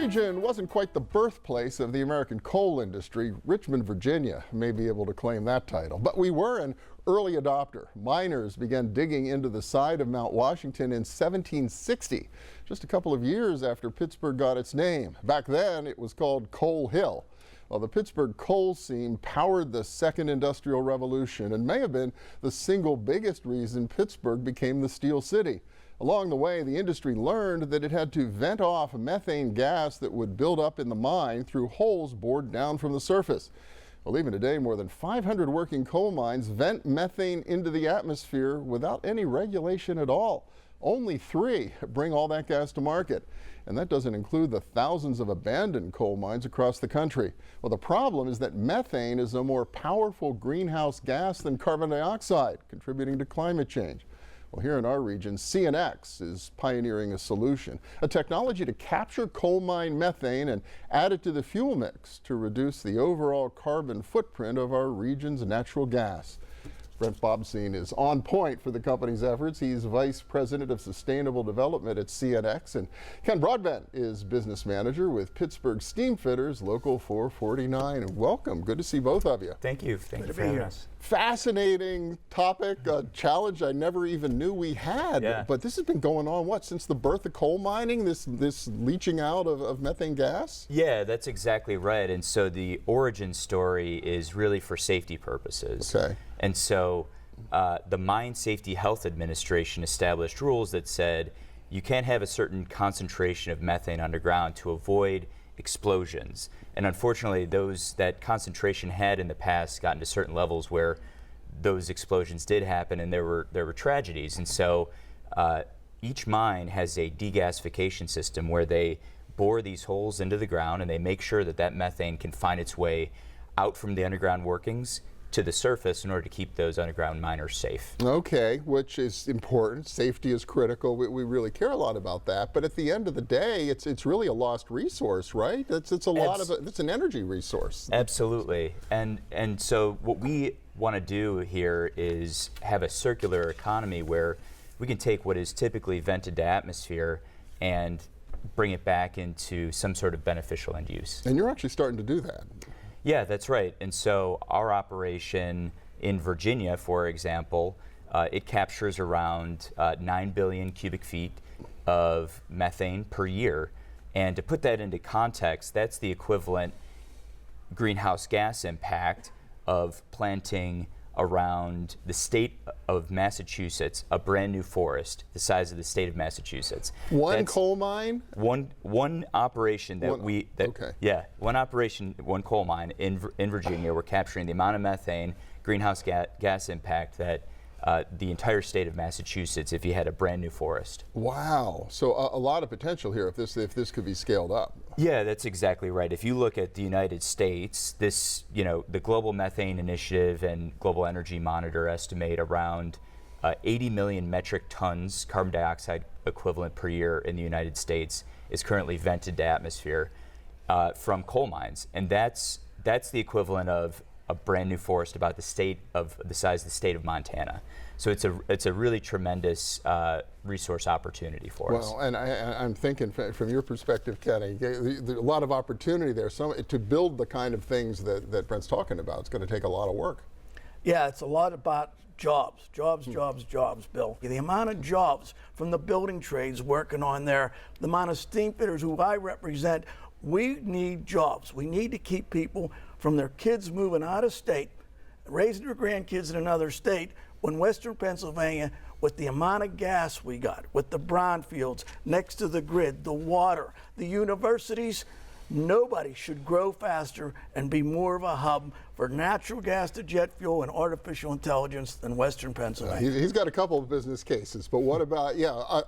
region wasn't quite the birthplace of the American coal industry. Richmond, Virginia may be able to claim that title, but we were an early adopter. Miners began digging into the side of Mount Washington in 1760, just a couple of years after Pittsburgh got its name. Back then, it was called Coal Hill. Well, the Pittsburgh coal seam powered the second industrial revolution and may have been the single biggest reason Pittsburgh became the Steel City. Along the way, the industry learned that it had to vent off methane gas that would build up in the mine through holes bored down from the surface. Well, even today, more than 500 working coal mines vent methane into the atmosphere without any regulation at all. Only 3 bring all that gas to market. And that doesn't include the thousands of abandoned coal mines across the country. Well, the problem is that methane is a more powerful greenhouse gas than carbon dioxide, contributing to climate change. Well, here in our region, CNX is pioneering a solution, a technology to capture coal mine methane and add it to the fuel mix to reduce the overall carbon footprint of our region's natural gas. Brent Bobsein is on point for the company's efforts. He's Vice President of Sustainable Development at CNX. And Ken Broadbent is Business Manager with Pittsburgh Steamfitters, Local 449. And welcome. Good to see both of you. Thank you. Thank you for having us. Fascinating topic, a challenge I never even knew we had. Yeah. But this has been going on, what, since the birth of coal mining, this leaching out of methane gas? Yeah, that's exactly right. And so the origin story is really for safety purposes. Okay. And so the Mine Safety Health Administration established rules that said you can't have a certain concentration of methane underground to avoid explosions. And unfortunately, that concentration had in the past gotten to certain levels where those explosions did happen, and there were tragedies. And so each mine has a degasification system where they bore these holes into the ground and they make sure that that methane can find its way out from the underground workings to the surface in order to keep those underground miners safe. Okay, which is important. Safety is critical. We really care a lot about that. But at the end of the day, it's really a lost resource, right? It's an energy resource. Absolutely. And so what we want to do here is have a circular economy where we can take what is typically vented to atmosphere and bring it back into some sort of beneficial end use. And you're actually starting to do that. Yeah, that's right. And so our operation in Virginia, for example, it captures around 9 billion cubic feet of methane per year. And to put that into context, that's the equivalent greenhouse gas impact of planting around the state of Massachusetts, a brand new forest the size of the state of Massachusetts. One coal mine? One operation one operation, one coal mine in Virginia. We're capturing the amount of methane, greenhouse gas impact that the entire state of Massachusetts if you had a brand new forest. Wow, so a lot of potential here if this could be scaled up. Yeah, that's exactly right. If you look at the United States, the Global Methane Initiative and Global Energy Monitor estimate around 80 million metric tons carbon dioxide equivalent per year in the United States is currently vented to atmosphere from coal mines, and that's the equivalent of a brand new forest about the size of the state of Montana. So it's a really tremendous resource opportunity for us. Well, and I'm thinking from your perspective, Kenny, there's a lot of opportunity there. So to build the kind of things that Brent's talking about, it's going to take a lot of work. Yeah, it's a lot about jobs, Bill. The amount of jobs from the building trades working on there, the amount of steamfitters who I represent, we need jobs. We need to keep people from their kids moving out of state, raising their grandkids in another state, when Western Pennsylvania, with the amount of gas we got, with the brownfields next to the grid, the water, the universities, nobody should grow faster and be more of a hub for natural gas to jet fuel and artificial intelligence than Western Pennsylvania. He's got a couple of business cases, but what about,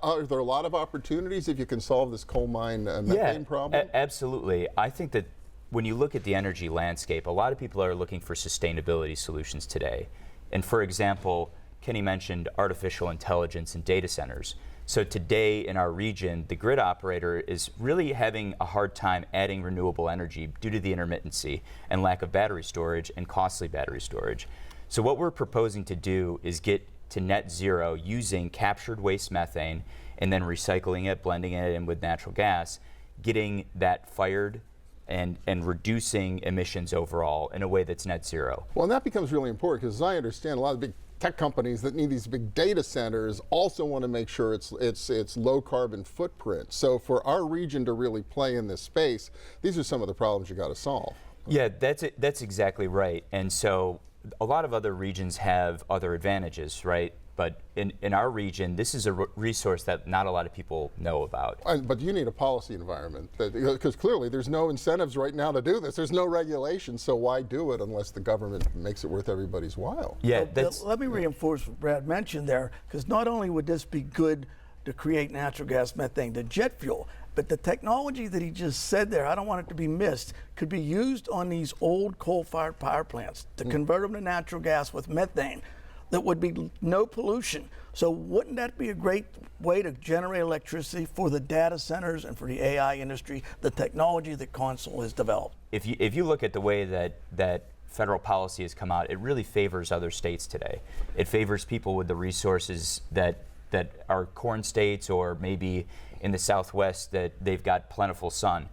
are there a lot of opportunities if you can solve this coal mine methane problem? Absolutely. I think that when you look at the energy landscape, a lot of people are looking for sustainability solutions today. And for example, Kenny mentioned artificial intelligence and data centers. So today in our region, the grid operator is really having a hard time adding renewable energy due to the intermittency and lack of battery storage and costly battery storage. So what we're proposing to do is get to net zero using captured waste methane and then recycling it, blending it in with natural gas, getting that fired and reducing emissions overall in a way that's net zero. Well, and that becomes really important because, as I understand, a lot of big tech companies that need these big data centers also want to make sure it's low carbon footprint. So for our region to really play in this space, these are some of the problems you got to solve. Yeah, that's exactly right. And so a lot of other regions have other advantages, right? But in our region, this is a resource that not a lot of people know about. But you need a policy environment, because clearly there's no incentives right now to do this. There's no regulation, so why do it unless the government makes it worth everybody's while? Yeah, Let me reinforce what Brad mentioned there, because not only would this be good to create natural gas methane to jet fuel, but the technology that he just said there, I don't want it to be missed, could be used on these old coal-fired power plants to convert them to natural gas with methane. That would be no pollution. So wouldn't that be a great way to generate electricity for the data centers and for the AI industry, the technology that Consul has developed? If you look at the way that federal policy has come out, it really favors other states today. It favors people with the resources that are corn states, or maybe in the Southwest that they've got plentiful sun.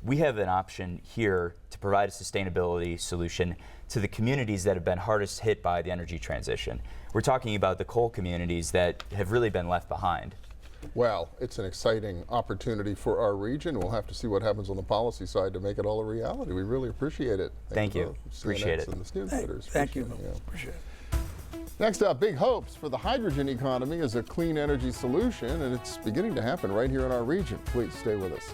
We have an option here to provide a sustainability solution to the communities that have been hardest hit by the energy transition. We're talking about the coal communities that have really been left behind. Well, it's an exciting opportunity for our region. We'll have to see what happens on the policy side to make it all a reality. We really appreciate it. Thank you. CNX Appreciate it. And the Steamfitters. Thank you. Yeah. Appreciate it. Next up, big hopes for the hydrogen economy as a clean energy solution, and it's beginning to happen right here in our region. Please stay with us.